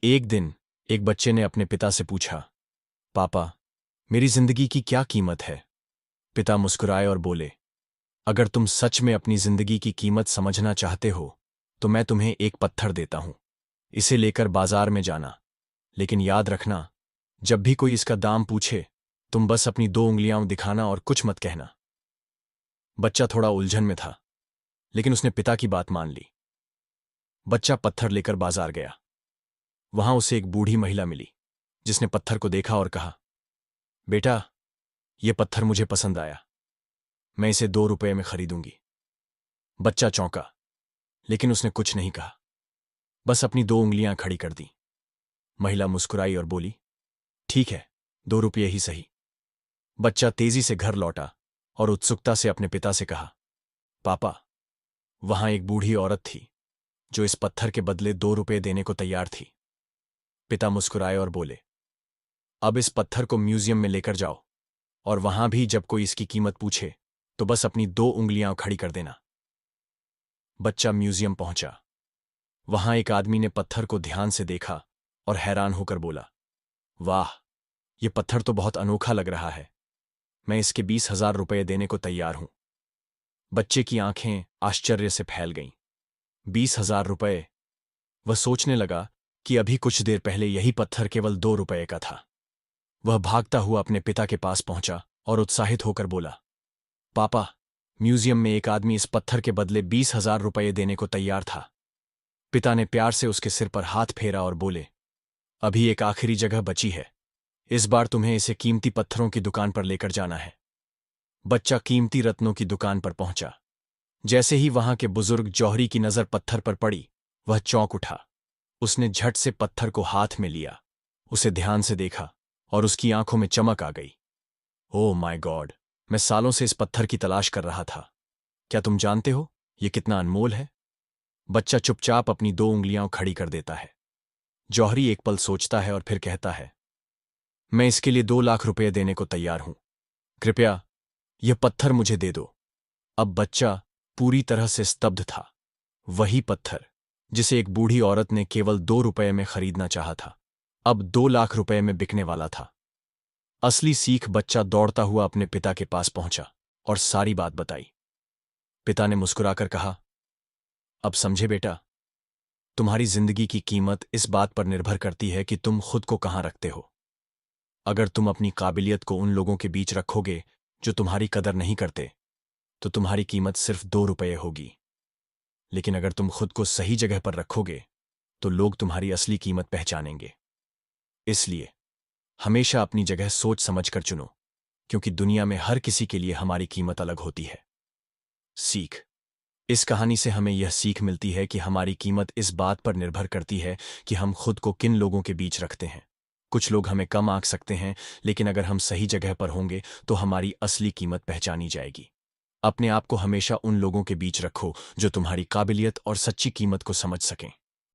एक दिन एक बच्चे ने अपने पिता से पूछा, पापा, मेरी जिंदगी की क्या कीमत है? पिता मुस्कुराए और बोले, अगर तुम सच में अपनी जिंदगी की कीमत समझना चाहते हो तो मैं तुम्हें एक पत्थर देता हूं। इसे लेकर बाजार में जाना, लेकिन याद रखना, जब भी कोई इसका दाम पूछे तुम बस अपनी दो उंगलियां दिखाना और कुछ मत कहना। बच्चा थोड़ा उलझन में था, लेकिन उसने पिता की बात मान ली। बच्चा पत्थर लेकर बाजार गया। वहां उसे एक बूढ़ी महिला मिली, जिसने पत्थर को देखा और कहा, बेटा, यह पत्थर मुझे पसंद आया, मैं इसे 2 रुपये में खरीदूंगी। बच्चा चौंका, लेकिन उसने कुछ नहीं कहा, बस अपनी दो उंगलियां खड़ी कर दी। महिला मुस्कुराई और बोली, ठीक है, 2 रुपये ही सही। बच्चा तेजी से घर लौटा और उत्सुकता से अपने पिता से कहा, पापा, वहां एक बूढ़ी औरत थी जो इस पत्थर के बदले 2 रुपये देने को तैयार थी। पिता मुस्कुराए और बोले, अब इस पत्थर को म्यूजियम में लेकर जाओ, और वहां भी जब कोई इसकी कीमत पूछे तो बस अपनी दो उंगलियां खड़ी कर देना। बच्चा म्यूजियम पहुंचा। वहां एक आदमी ने पत्थर को ध्यान से देखा और हैरान होकर बोला, वाह, यह पत्थर तो बहुत अनोखा लग रहा है, मैं इसके 20,000 रुपये देने को तैयार हूं। बच्चे की आंखें आश्चर्य से फैल गईं। 20,000 रुपये! वह सोचने लगा कि अभी कुछ देर पहले यही पत्थर केवल 2 रुपये का था। वह भागता हुआ अपने पिता के पास पहुंचा और उत्साहित होकर बोला, पापा, म्यूजियम में एक आदमी इस पत्थर के बदले 20,000 रुपये देने को तैयार था। पिता ने प्यार से उसके सिर पर हाथ फेरा और बोले, अभी एक आखिरी जगह बची है, इस बार तुम्हें इसे कीमती पत्थरों की दुकान पर लेकर जाना है। बच्चा कीमती रत्नों की दुकान पर पहुंचा। जैसे ही वहां के बुजुर्ग जौहरी की नजर पत्थर पर पड़ी, वह चौंक उठा। उसने झट से पत्थर को हाथ में लिया, उसे ध्यान से देखा और उसकी आंखों में चमक आ गई। ओह माय गॉड, मैं सालों से इस पत्थर की तलाश कर रहा था। क्या तुम जानते हो यह कितना अनमोल है? बच्चा चुपचाप अपनी दो उंगलियां खड़ी कर देता है। जौहरी एक पल सोचता है और फिर कहता है, मैं इसके लिए 2 लाख रुपये देने को तैयार हूं, कृपया यह पत्थर मुझे दे दो। अब बच्चा पूरी तरह से स्तब्ध था। वही पत्थर जिसे एक बूढ़ी औरत ने केवल 2 रुपये में खरीदना चाहा था, अब 2 लाख रुपये में बिकने वाला था। असली सीख, बच्चा दौड़ता हुआ अपने पिता के पास पहुंचा और सारी बात बताई। पिता ने मुस्कुराकर कहा, अब समझे बेटा, तुम्हारी जिंदगी की कीमत इस बात पर निर्भर करती है कि तुम खुद को कहां रखते हो। अगर तुम अपनी काबिलियत को उन लोगों के बीच रखोगे जो तुम्हारी कदर नहीं करते, तो तुम्हारी कीमत सिर्फ 2 रुपये होगी। लेकिन अगर तुम खुद को सही जगह पर रखोगे तो लोग तुम्हारी असली कीमत पहचानेंगे। इसलिए हमेशा अपनी जगह सोच समझकर चुनो, क्योंकि दुनिया में हर किसी के लिए हमारी कीमत अलग होती है। सीख, इस कहानी से हमें यह सीख मिलती है कि हमारी कीमत इस बात पर निर्भर करती है कि हम खुद को किन लोगों के बीच रखते हैं। कुछ लोग हमें कम आंक सकते हैं, लेकिन अगर हम सही जगह पर होंगे तो हमारी असली कीमत पहचानी जाएगी। अपने आप को हमेशा उन लोगों के बीच रखो जो तुम्हारी काबिलियत और सच्ची कीमत को समझ सकें।